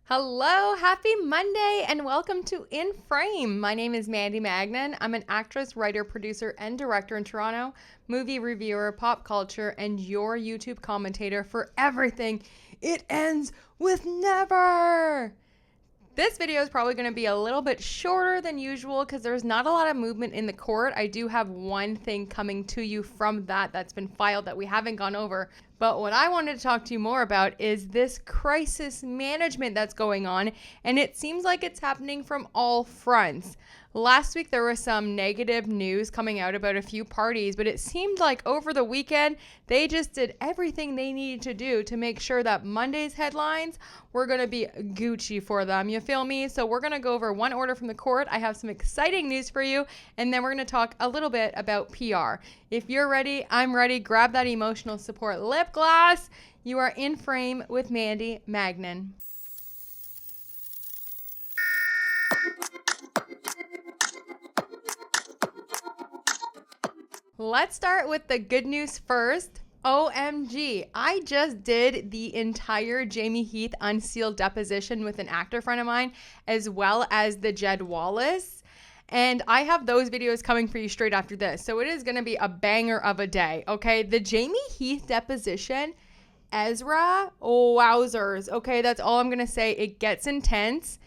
Hello, happy Monday, and welcome to In Frame. My name is Mandy Magnan. I'm an actress, writer, producer, and director in Toronto, movie reviewer, pop culture, and your YouTube commentator for everything. It ends with never. This video is probably going to be a little bit shorter than usual because there's not a lot of movement in the court. I do have one thing coming to you from that's been filed that we haven't gone over. But what I wanted to talk to you more about is this crisis management that's going on, and it seems like it's happening from all fronts. Last week there was some negative news coming out about a few parties, but it seemed like over the weekend they just did everything they needed to do to make sure that Monday's headlines were going to be Gucci for them. You feel me? So we're going to go over one order from the court. I have some exciting news for you, and then we're going to talk a little bit about PR. If you're ready, I'm ready. Grab that emotional support lip gloss. You are in frame with Mandy Magnan. Let's start with the good news first. OMG, I just did the entire Jamie Heath unsealed deposition with an actor friend of mine, as well as the Jed Wallace. And I have those videos coming for you straight after this. So it is going to be a banger of a day, okay? The Jamie Heath deposition, Ezra, wowzers. Okay, that's all I'm going to say. It gets intense.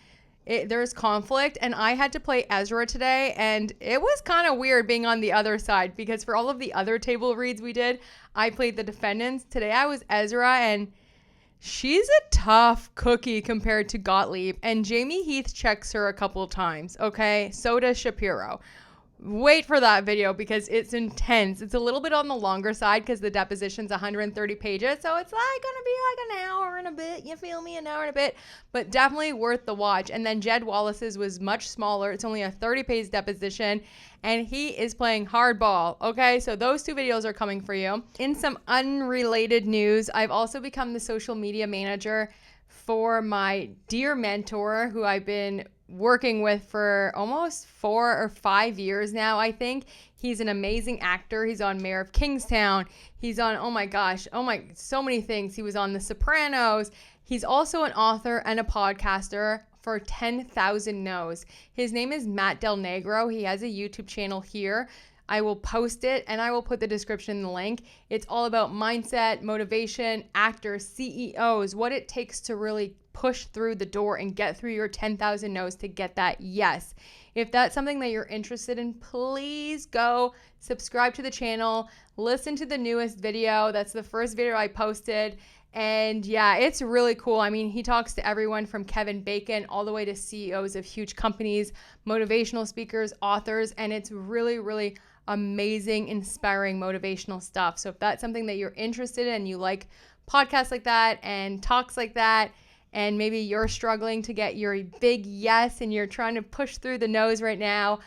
There's conflict, and I had to play Ezra today, and it was kind of weird being on the other side because for all of the other table reads we did, I played the defendants. Today I was Ezra, and she's a tough cookie compared to Gottlieb, and Jamie Heath checks her a couple of times, okay? So does Shapiro. Wait for that video because it's intense. It's a little bit on the longer side because the deposition's 130 pages. So it's like going to be like an hour and a bit. You feel me? An hour and a bit. But definitely worth the watch. And then Jed Wallace's was much smaller. It's only a 30-page deposition. And he is playing hardball. Okay, so those two videos are coming for you. In some unrelated news, I've also become the social media manager for my dear mentor who I've been working with for almost 4 or 5 years now, I think. He's an amazing actor. He's on Mayor of Kingstown. He's on, so many things. He was on The Sopranos. He's also an author and a podcaster for 10,000 No's. His name is Matt Del Negro. He has a YouTube channel here. I will post it and I will put the description in the link. It's all about mindset, motivation, actors, CEOs, what it takes to really push through the door and get through your 10,000 no's to get that yes. If that's something that you're interested in, please go subscribe to the channel, listen to the newest video. That's the first video I posted. And yeah, it's really cool. I mean, he talks to everyone from Kevin Bacon all the way to CEOs of huge companies, motivational speakers, authors, and it's really, really amazing, inspiring, motivational stuff. So if that's something that you're interested in, you like podcasts like that and talks like that, and maybe you're struggling to get your big yes and you're trying to push through the no's right now,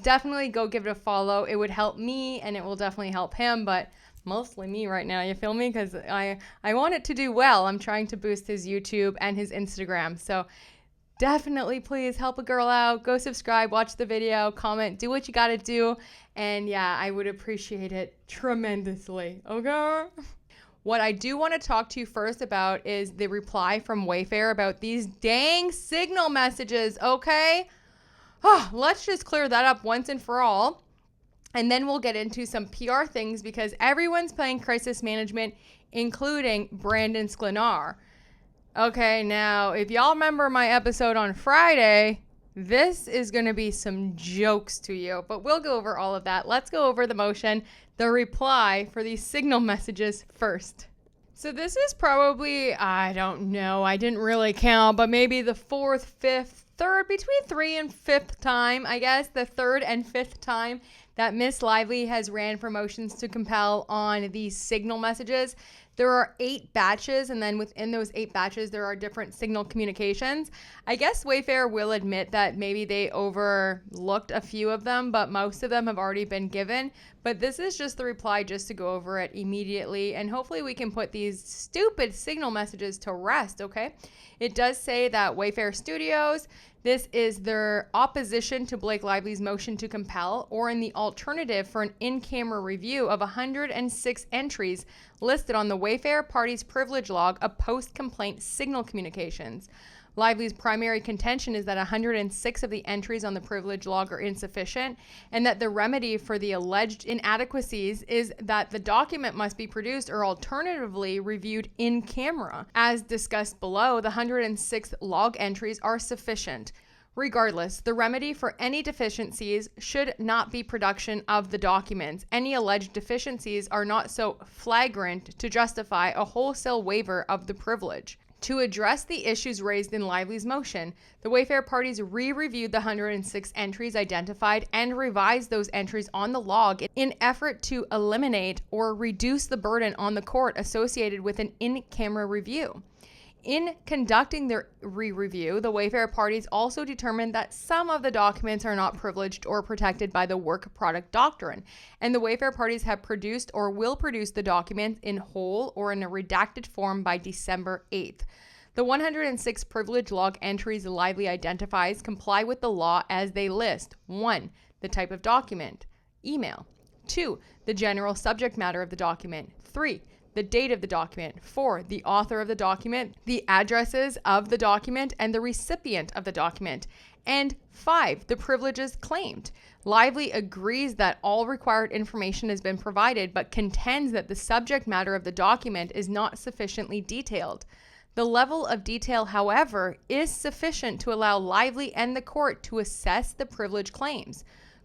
definitely go give it a follow. It would help me and it will definitely help him, but mostly me right now, you feel me? Because I want it to do well. I'm trying to boost his YouTube and his Instagram. So definitely please help a girl out. Go subscribe, watch the video, comment, do what you got to do. And yeah, I would appreciate it tremendously. Okay? What I do want to talk to you first about is the reply from Wayfarer about these dang signal messages, okay? Let's just clear that up once and for all. And then we'll get into some PR things because everyone's playing crisis management, including Brandon Sklenar. Okay, now, if y'all remember my episode on Friday, this is going to be some jokes to you, but we'll go over all of that. Let's go over the motion, the reply for these signal messages first. So this is probably, I don't know, I didn't really count, but maybe the fourth, fifth, third, between 3 and 5th time, I guess, the 3rd and 5th time that Miss Lively has ran for motions to compel on these signal messages. There are 8 batches, and then within those 8 batches, there are different signal communications. I guess Wayfarer will admit that maybe they overlooked a few of them, but most of them have already been given. But this is just the reply just to go over it immediately, and hopefully we can put these stupid signal messages to rest, okay? It does say that Wayfarer Studios, this is their opposition to Blake Lively's motion to compel, or in the alternative for an in-camera review of 106 entries listed on the Wayfarer party's privilege log of post-complaint signal communications. Lively's primary contention is that 106 of the entries on the privilege log are insufficient, and that the remedy for the alleged inadequacies is that the document must be produced or alternatively reviewed in camera. As discussed below, the 106 log entries are sufficient. Regardless, the remedy for any deficiencies should not be production of the documents. Any alleged deficiencies are not so flagrant to justify a wholesale waiver of the privilege. To address the issues raised in Lively's motion, the Wayfarer parties re-reviewed the 106 entries identified and revised those entries on the log in effort to eliminate or reduce the burden on the court associated with an in-camera review. In conducting their re-review, the Wayfarer parties also determined that some of the documents are not privileged or protected by the work product doctrine, and the Wayfarer parties have produced or will produce the documents in whole or in a redacted form by December 8th. The 106 privilege log entries Lively identifies comply with the law as they list: 1. The type of document, email; 2. The general subject matter of the document; 3. The date of the document; 4. The author of the document, the addresses of the document, and the recipient of the document; and 5. The privileges claimed. Lively agrees that all required information has been provided, but contends that the subject matter of the document is not sufficiently detailed. The level of detail, however, is sufficient to allow Lively and the court to assess the privilege claims.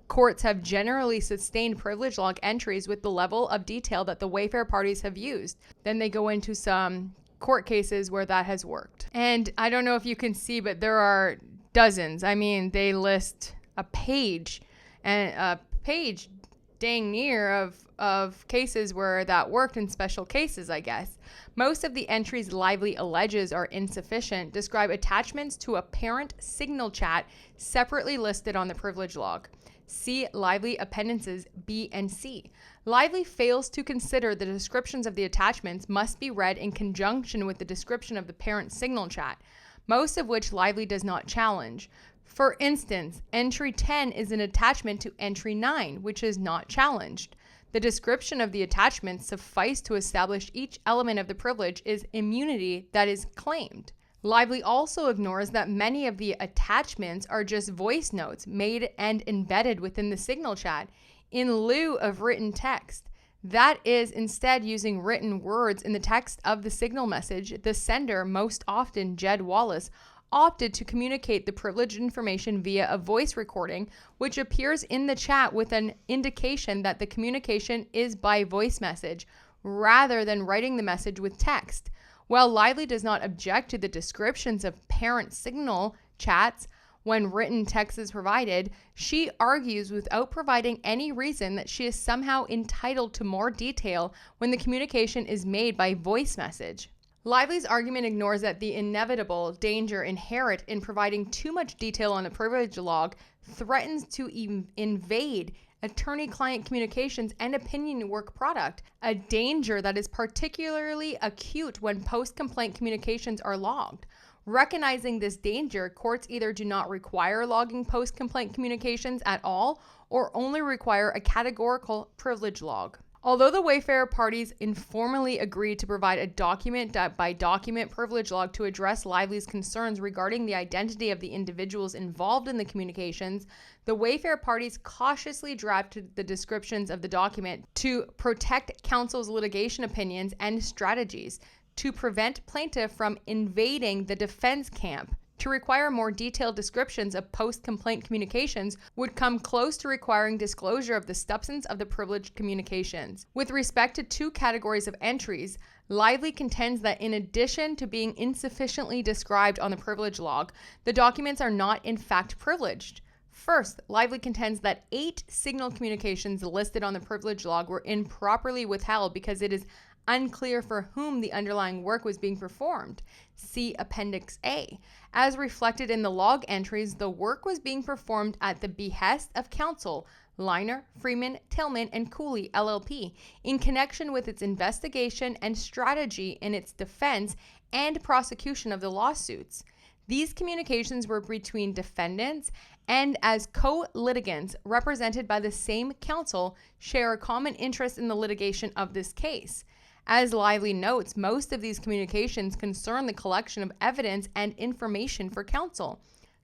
Courts have generally sustained privilege log entries with the level of detail that the Wayfarer parties have used. Then they go into some court cases where that has worked. And I don't know if you can see, but there are dozens. I mean, they list a page dang near of cases where that worked in special cases, I guess. Most of the entries Lively alleges are insufficient describe attachments to a parent signal chat separately listed on the privilege log. See Lively Appendices B and C. Lively fails to consider the descriptions of the attachments must be read in conjunction with the description of the parent signal chat, most of which Lively does not challenge. For instance, entry 10 is an attachment to entry 9, which is not challenged. The description of the attachments suffice to establish each element of the privilege is immunity that is claimed. Lively also ignores that many of the attachments are just voice notes made and embedded within the signal chat in lieu of written text. That is, instead using written words in the text of the signal message, the sender, most often Jed Wallace, opted to communicate the privileged information via a voice recording, which appears in the chat with an indication that the communication is by voice message, rather than writing the message with text. While Lively does not object to the descriptions of parent signal chats when written text is provided, she argues without providing any reason that she is somehow entitled to more detail when the communication is made by voice message. Lively's argument ignores that the inevitable danger inherent in providing too much detail on the privilege log threatens to invade attorney-client communications and opinion work product, a danger that is particularly acute when post-complaint communications are logged. Recognizing this danger, courts either do not require logging post-complaint communications at all or only require a categorical privilege log. Although the Wayfarer parties informally agreed to provide a document-by-document privilege log to address Lively's concerns regarding the identity of the individuals involved in the communications, the Wayfarer parties cautiously drafted the descriptions of the document to protect counsel's litigation opinions and strategies, to prevent plaintiff from invading the defense camp. To require more detailed descriptions of post-complaint communications would come close to requiring disclosure of the substance of the privileged communications. With respect to two categories of entries, Lively contends that in addition to being insufficiently described on the privilege log, the documents are not in fact privileged. First, Lively contends that 8 signal communications listed on the privilege log were improperly withheld because it is unclear for whom the underlying work was being performed. See Appendix A. As reflected in the log entries, the work was being performed at the behest of counsel, Liner, Freeman, Tillman, and Cooley, LLP, in connection with its investigation and strategy in its defense and prosecution of the lawsuits. These communications were between defendants and as co-litigants represented by the same counsel share a common interest in the litigation of this case. As Lively notes, most of these communications concern the collection of evidence and information for counsel.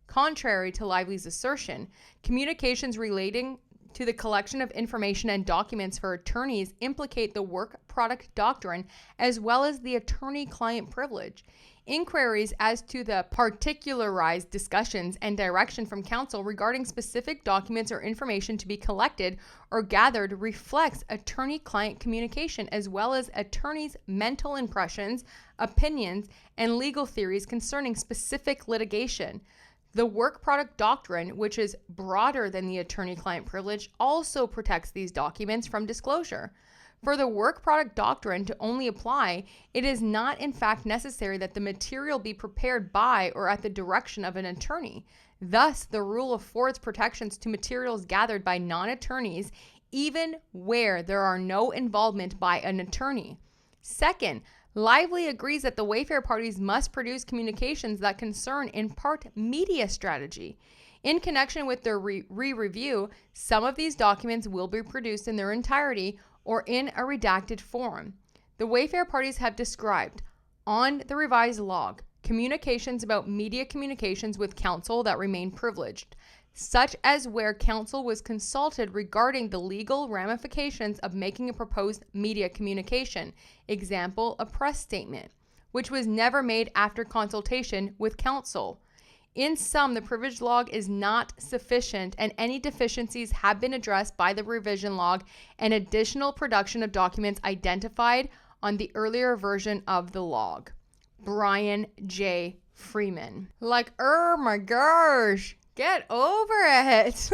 Contrary to Lively's assertion, communications relating to the collection of information and documents for attorneys implicate the work product doctrine as well as the attorney-client privilege. Inquiries as to the particularized discussions and direction from counsel regarding specific documents or information to be collected or gathered reflects attorney-client communication as well as attorneys' mental impressions, opinions, and legal theories concerning specific litigation. The work product doctrine, which is broader than the attorney-client privilege, also protects these documents from disclosure. For the work product doctrine to only apply, it is not in fact necessary that the material be prepared by or at the direction of an attorney. Thus, the rule affords protections to materials gathered by non-attorneys, even where there are no involvement by an attorney. Second, Lively agrees that the Wayfarer parties must produce communications that concern, in part, media strategy. In connection with their re-review, some of these documents will be produced in their entirety or in a redacted form. The Wayfarer parties have described, on the revised log, communications about media communications with counsel that remain privileged, such as where counsel was consulted regarding the legal ramifications of making a proposed media communication, example, a press statement, which was never made after consultation with counsel. In sum, the privilege log is not sufficient, and any deficiencies have been addressed by the revision log and additional production of documents identified on the earlier version of the log. Brian J. Freeman. Like, oh my gosh. Get over it.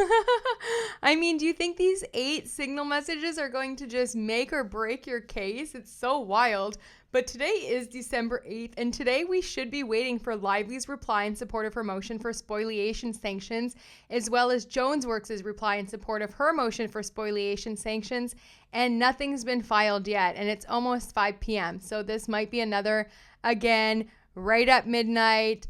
I mean, do you think these 8 signal messages are going to just make or break your case? It's so wild. But today is December 8th, and today we should be waiting for Lively's reply in support of her motion for spoliation sanctions, as well as Jonesworks' reply in support of her motion for spoliation sanctions, and nothing's been filed yet, and it's almost 5 p.m. So this might be another, again, right at midnight,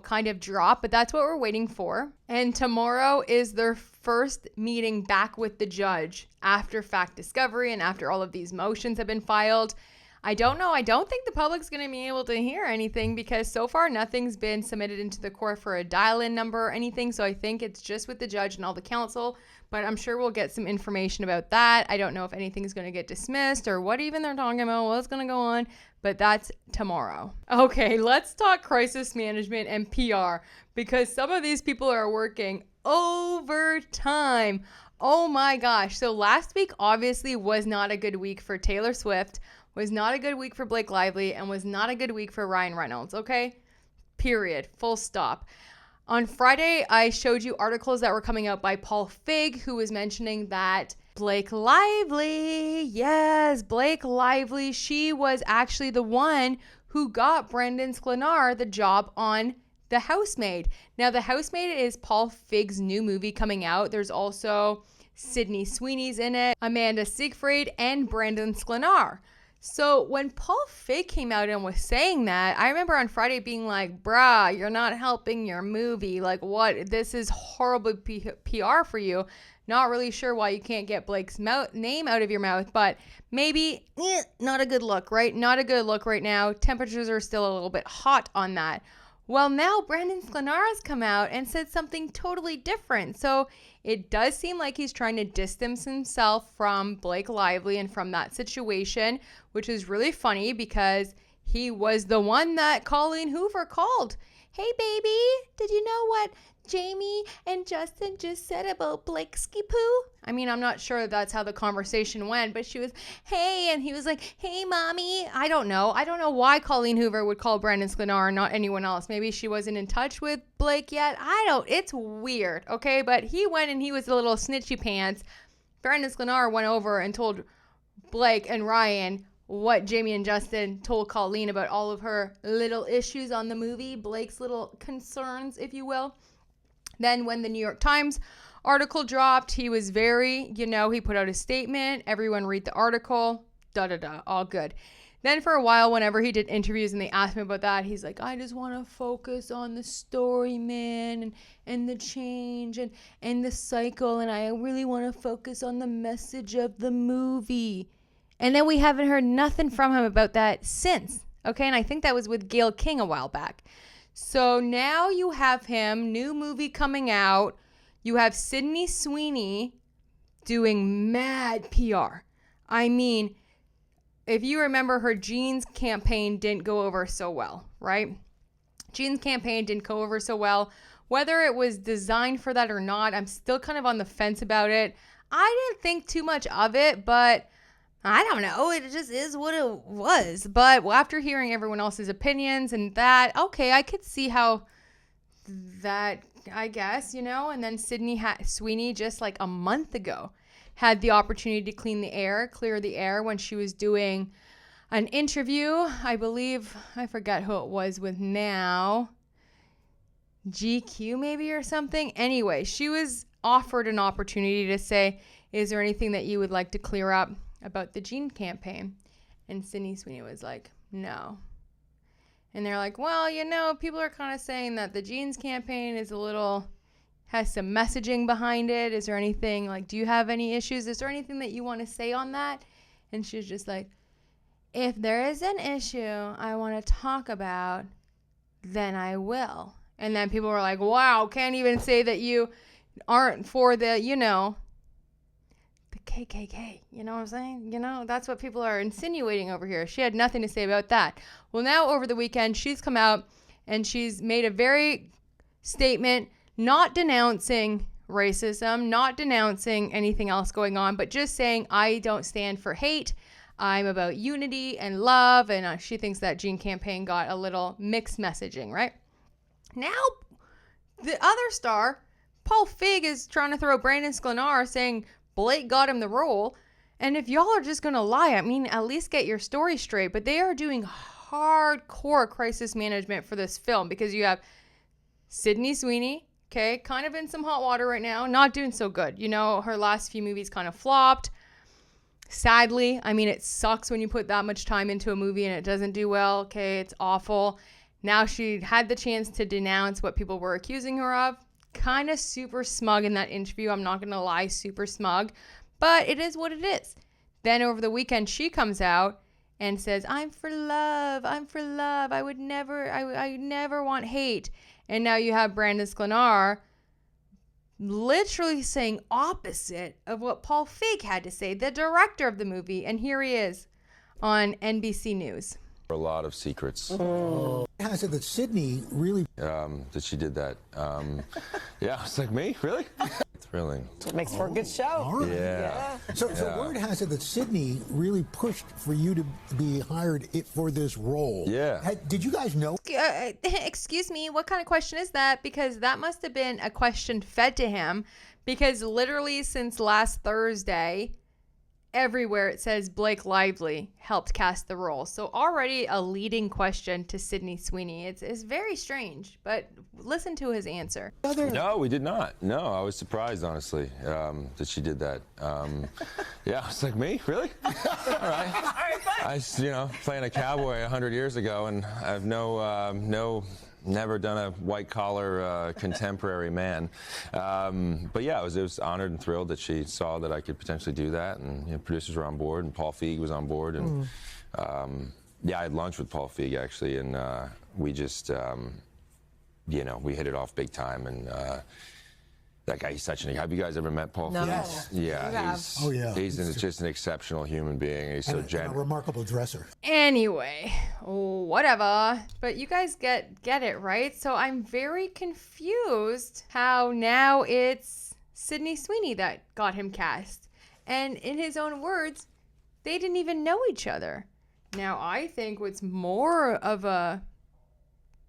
kind of drop, but that's what we're waiting for. And tomorrow is their first meeting back with the judge after fact discovery and after all of these motions have been filed. I don't know. I don't think the public's going to be able to hear anything because so far nothing's been submitted into the court for a dial-in number or anything. So I think it's just with the judge and all the counsel, but I'm sure we'll get some information about that. I don't know if anything's going to get dismissed or what even they're talking about, what's going to go on, but that's tomorrow. Okay, let's talk crisis management and PR because some of these people are working overtime. Oh my gosh. So last week obviously was not a good week for Taylor Swift, was not a good week for Blake Lively, and was not a good week for Ryan Reynolds, okay? Period. Full stop. On Friday, I showed you articles that were coming out by Paul Feig, who was mentioning that Blake Lively, yes, Blake Lively, she was actually the one who got Brendan Sklenar the job on The HOUSEMAID. Now, The HOUSEMAID is Paul Feig's new movie coming out. There's also Sydney Sweeney's in it, Amanda Seyfried, and Brendan Sklenar. So when Paul Feig came out and was saying that, I remember on Friday being like, bruh, you're not helping your movie. Like, what? This is horrible PR for you. Not really sure why you can't get Blake's name out of your mouth, but maybe not a good look, right? Not a good look right now. Temperatures are still a little bit hot on that. Well, now Brendan Sklenar has come out and said something totally different. So it does seem like he's trying to distance himself from Blake Lively and from that situation, which is really funny because he was the one that Colleen Hoover called. Hey, baby, did you know what Jamie and Justin just said about Blake's poo? I mean, I'm not sure that's how the conversation went, but she was, hey, and he was like, hey, mommy. I don't know why Colleen Hoover would call Brendan Sklenar and not anyone else. Maybe she wasn't in touch with Blake yet. It's weird, okay? But he went and he was a little snitchy pants. Brendan Sklenar went over and told Blake and Ryan what Jamie and Justin told Colleen about all of her little issues on the movie, Blake's little concerns, if you will. Then when the New York Times article dropped, he was very, he put out a statement. Everyone read the article, all good. Then for a while, whenever he did interviews and they asked him about that, he's like, I just want to focus on the story, man, and the change and the cycle. And I really want to focus on the message of the movie. And then we haven't heard nothing from him about that since. Okay, and I think that was with Gayle King a while back. So now you have him, new movie coming out. You have Sydney Sweeney doing mad PR. I mean, if you remember, her jeans campaign didn't go over so well, right? Jeans campaign didn't go over so well. Whether it was designed for that or not, I'm still kind of on the fence about it. I didn't think too much of it, but I don't know. It just is what it was. But after hearing everyone else's opinions and that, okay, I could see how that, I guess, and then Sydney Sweeney just like a month ago had the opportunity to clear the air when she was doing an interview. I believe, I forget who it was with now. GQ maybe or something. Anyway, she was offered an opportunity to say, is there anything that you would like to clear up about the Jean campaign? And Sydney Sweeney was like, no. And they're like, well, people are kind of saying that the Jeans campaign is has some messaging behind it. Is there anything, do you have any issues? Is there anything that you want to say on that? And she's just like, if there is an issue I want to talk about, then I will. And then people were like, wow, can't even say that you aren't for the, the KKK. You know what I'm saying? That's what people are insinuating over here. She had nothing to say about that. Well, now over the weekend, she's come out and she's made a very statement not denouncing racism, not denouncing anything else going on, but just saying, I don't stand for hate. I'm about unity and love. And she thinks that Jean campaign got a little mixed messaging, right? Now, the other star, Paul Feig, is trying to throw Brandon Sklenar saying Blake got him the role. And if y'all are just going to lie, I mean, at least get your story straight. But they are doing hardcore crisis management for this film because you have Sydney Sweeney, okay, kind of in some hot water right now, not doing so good. Her last few movies kind of flopped. Sadly, I mean, it sucks when you put that much time into a movie and it doesn't do well. Okay, it's awful. Now she had the chance to denounce what people were accusing her of. Kind of super smug in that interview. I'm not going to lie, super smug. But it is what it is. Then over the weekend, she comes out and says, I'm for love. I'm for love. I never want hate. And now you have Brandon Sklenar literally saying opposite of what Paul Feig had to say, the director of the movie. And here he is on NBC News. A lot of secrets. I said that Sydney really that she did that. Yeah, it's like, me? Really? Thrilling. It makes for a good show. All right. Yeah. So word has it that Sydney really pushed for you to be hired for this role. Yeah. Did you guys know? Excuse me, what kind of question is that? Because that must have been a question fed to him, because literally since last Thursday, everywhere it says Blake Lively helped cast the role. So already a leading question to Sydney Sweeney. It's very strange, but listen to his answer. No, we did not. No, I was surprised, honestly, that she did that. Yeah, it's like, me? Really? All right. I was, playing a cowboy 100 years ago, and I've never done a white-collar contemporary man. But yeah, it was honored and thrilled that she saw that I could potentially do that, and producers were on board, and Paul Feig was on board, and yeah, I had lunch with Paul Feig actually, and we just, we hit it off big time, and that guy, he's such have you guys ever met Paul Feig? Yes. Yeah, he's just an exceptional human being. He's so and a remarkable dresser. Anyway, whatever. But you guys get it, right? So I'm very confused how now it's Sydney Sweeney that got him cast. And in his own words, they didn't even know each other. Now, I think what's more of a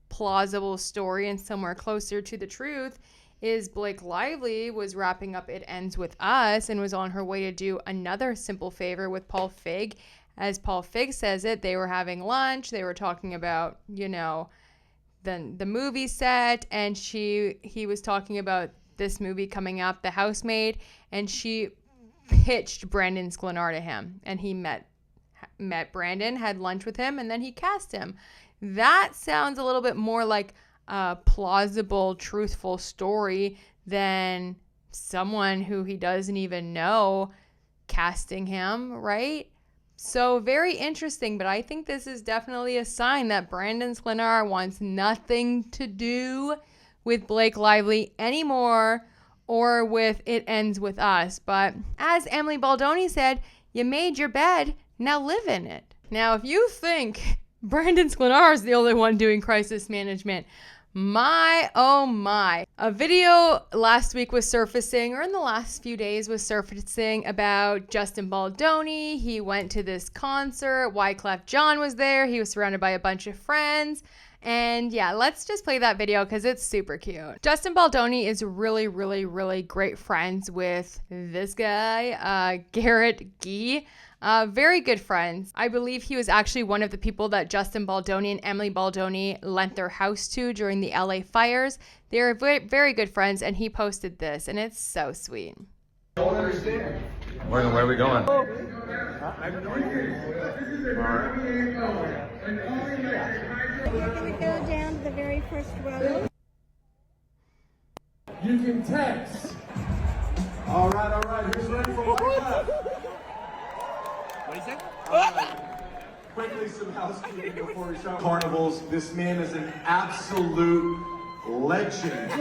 plausible story and somewhere closer to the truth is Blake Lively was wrapping up It Ends With Us and was on her way to do another Simple Favor with Paul Feig. As Paul Feig says it, they were having lunch. They were talking about, the movie set, and he was talking about this movie coming up, The HOUSEMAID, and she pitched Brandon Sklenar to him, and he met Brandon, had lunch with him, and then he cast him. That sounds a little bit more like a plausible, truthful story than someone who he doesn't even know casting him, right? So very interesting, but I think this is definitely a sign that Brandon Sklenar wants nothing to do with Blake Lively anymore, or with It Ends With Us. But as Emily Baldoni said, you made your bed, now live in it. Now, if you think Brandon Sklenar is the only one doing crisis management, my, oh my. A video last week was surfacing, or in the last few days was surfacing, about Justin Baldoni. He went to this concert. Wyclef Jean was there. He was surrounded by a bunch of friends. And yeah, let's just play that video because it's super cute. Justin Baldoni is really, really, really great friends with this guy, Garrett Gee. Very good friends. I believe he was actually one of the people that Justin Baldoni and Emily Baldoni lent their house to during the LA fires. They are very, very good friends, and he posted this, and it's so sweet. I don't understand. Where are we going? I have no idea. We're going to go down to the very first row. You can text. All right. Who's ready for Wyclef? What is it? Quickly, some housekeeping before we start. Carnivals. This man is an absolute legend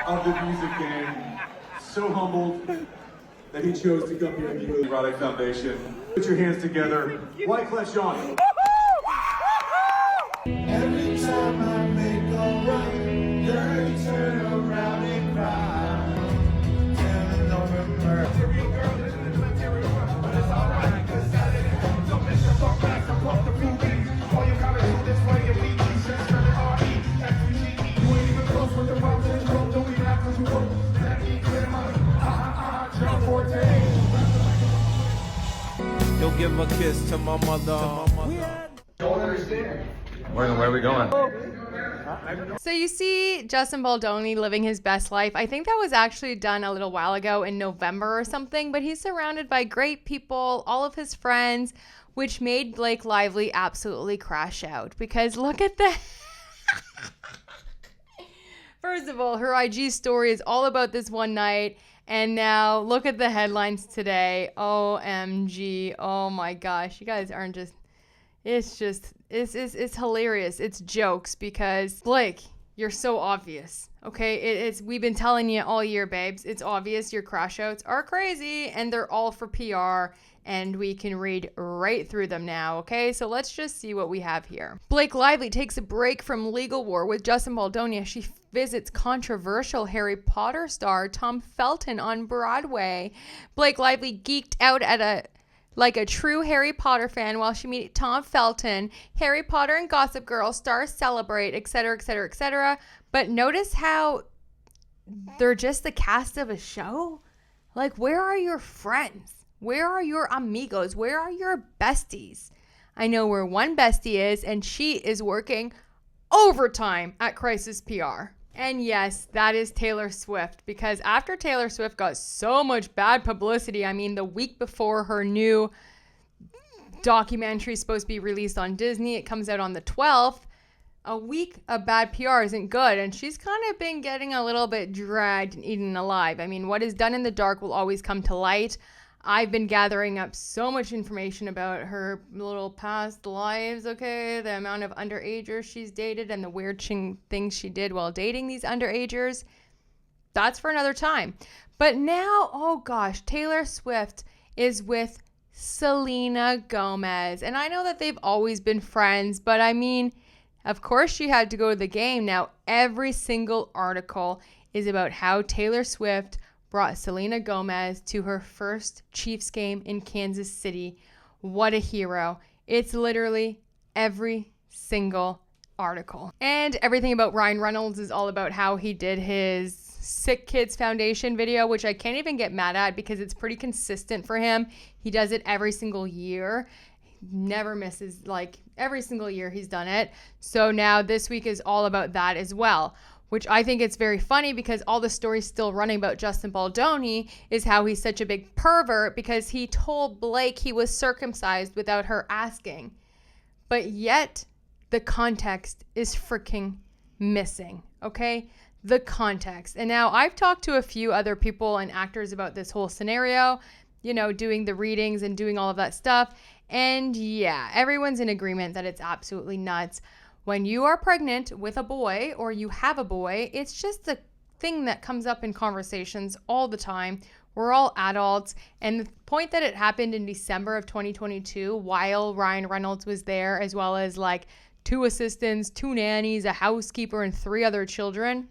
of the music game. So humbled that he chose to come here and be with the Erotic Foundation. Put your hands together. Wyclef Jean. Every time I make a run, girl, you turn around and cry. Telling no material girl, this is the material one, but it's alright, cause Saturday, don't miss your fuck back, support the foodies. All you gotta do this way, your week, just turn it R-E, F-U-G-E. You ain't even close with the rocks and the don't even have cause you work. Let me clear my, jump 14. You'll give a kiss to my mother. Don't understand. Where are we going? So you see Justin Baldoni living his best life. I think that was actually done a little while ago in November or something, but he's surrounded by great people, all of his friends, which made Blake Lively absolutely crash out because look at that. First of all, her IG story is all about this one night. And now look at the headlines today. OMG. Oh my gosh. You guys aren't just, it's hilarious. It's jokes because Blake, you're so obvious. Okay. We've been telling you all year, babes. It's obvious your crash outs are crazy and they're all for PR. And we can read right through them now, okay? So let's just see what we have here. Blake Lively takes a break from legal war with Justin Baldoni as she visits controversial Harry Potter star Tom Felton on Broadway. Blake Lively geeked out at like a true Harry Potter fan while she meets Tom Felton. Harry Potter and Gossip Girl stars celebrate, etc., etc., etc. But notice how they're just the cast of a show? Like, where are your friends? Where are your amigos? Where are your besties? I know where one bestie is, and she is working overtime at Crisis PR. And yes, that is Taylor Swift, because after Taylor Swift got so much bad publicity, I mean, the week before her new documentary is supposed to be released on Disney, it comes out on the 12th. A week of bad PR isn't good, and she's kind of been getting a little bit dragged and eaten alive. I mean, what is done in the dark will always come to light. I've been gathering up so much information about her little past lives, okay? The amount of underagers she's dated and the weird things she did while dating these underagers. That's for another time. But now, oh gosh, Taylor Swift is with Selena Gomez. And I know that they've always been friends, but I mean, of course she had to go to the game. Now, every single article is about how Taylor Swift brought Selena Gomez to her first Chiefs game in Kansas City. What a hero. It's literally every single article. And everything about Ryan Reynolds is all about how he did his Sick Kids Foundation video, which I can't even get mad at because it's pretty consistent for him. He does it every single year. He never misses, like every single year he's done it. So now this week is all about that as well, which I think it's very funny because all the stories still running about Justin Baldoni is how he's such a big pervert because he told Blake he was circumcised without her asking. But yet the context is freaking missing, okay? The context. And now I've talked to a few other people and actors about this whole scenario, doing the readings and doing all of that stuff. And yeah, everyone's in agreement that it's absolutely nuts. When you are pregnant with a boy or you have a boy, it's just a thing that comes up in conversations all the time. We're all adults. And the point that it happened in December of 2022, while Ryan Reynolds was there, as well as like 2 assistants, 2 nannies, a housekeeper, and 3 other children.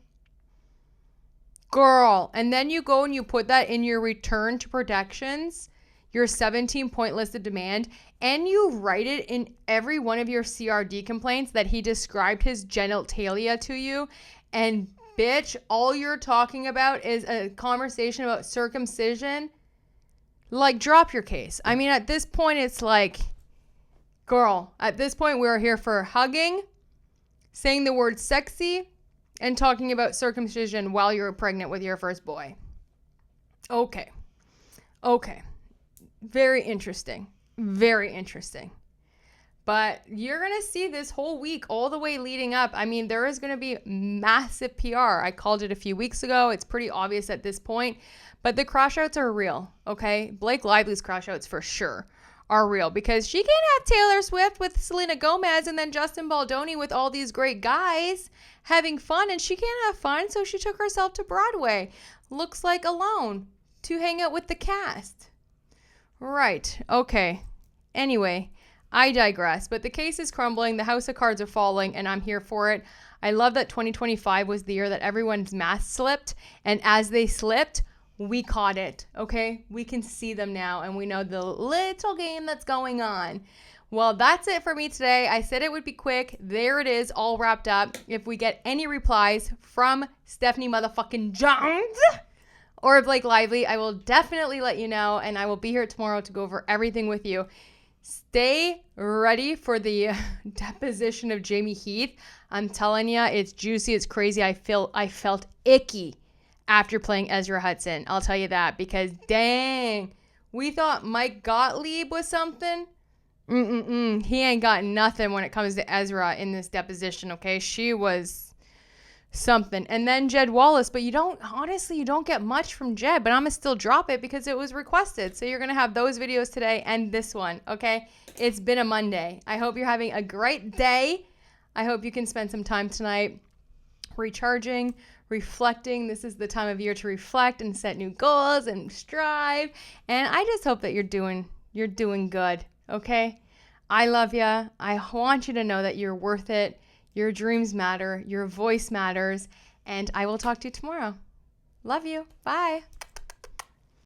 Girl. And then you go and you put that in your return to protections, your 17-point list of demand, and you write it in every one of your CRD complaints that he described his genitalia to you. And bitch, all you're talking about is a conversation about circumcision. Like, drop your case. I mean, at this point, it's like, girl, at this point, we're here for hugging, saying the word sexy, and talking about circumcision while you're pregnant with your first boy. Okay. Very interesting. But you're going to see this whole week, all the way leading up. I mean, there is going to be massive PR. I called it a few weeks ago. It's pretty obvious at this point. But the crash-outs are real, okay? Blake Lively's crash-outs for sure are real, because she can't have Taylor Swift with Selena Gomez and then Justin Baldoni with all these great guys having fun, and she can't have fun, so she took herself to Broadway. Looks like alone to hang out with the cast. Right. Okay. Anyway, I digress, but the case is crumbling. The house of cards are falling, and I'm here for it. I love that 2025 was the year that everyone's mask slipped, and as they slipped, we caught it, okay? We can see them now, and we know the little game that's going on. Well, that's it for me today. I said it would be quick. There it is, all wrapped up. If we get any replies from Stephanie motherfucking Jones or Blake Lively, I will definitely let you know, and I will be here tomorrow to go over everything with you. Stay ready for the deposition of Jamie Heath. I'm telling you, it's juicy, it's crazy. I felt icky after playing Ezra Hudson. I'll tell you that, because dang, we thought Mike Gottlieb was something. He ain't got nothing when it comes to Ezra in this deposition, okay? She was something. And then Jed Wallace, but you don't get much from Jed, but I'm gonna still drop it because it was requested. So you're gonna have those videos today and this one, okay? It's been a Monday. I hope you're having a great day. I hope you can spend some time tonight recharging, reflecting. This is the time of year to reflect and set new goals and strive. And I just hope that you're doing good, okay? I love you. I want you to know that you're worth it. Your dreams matter. Your voice matters. And I will talk to you tomorrow. Love you. Bye.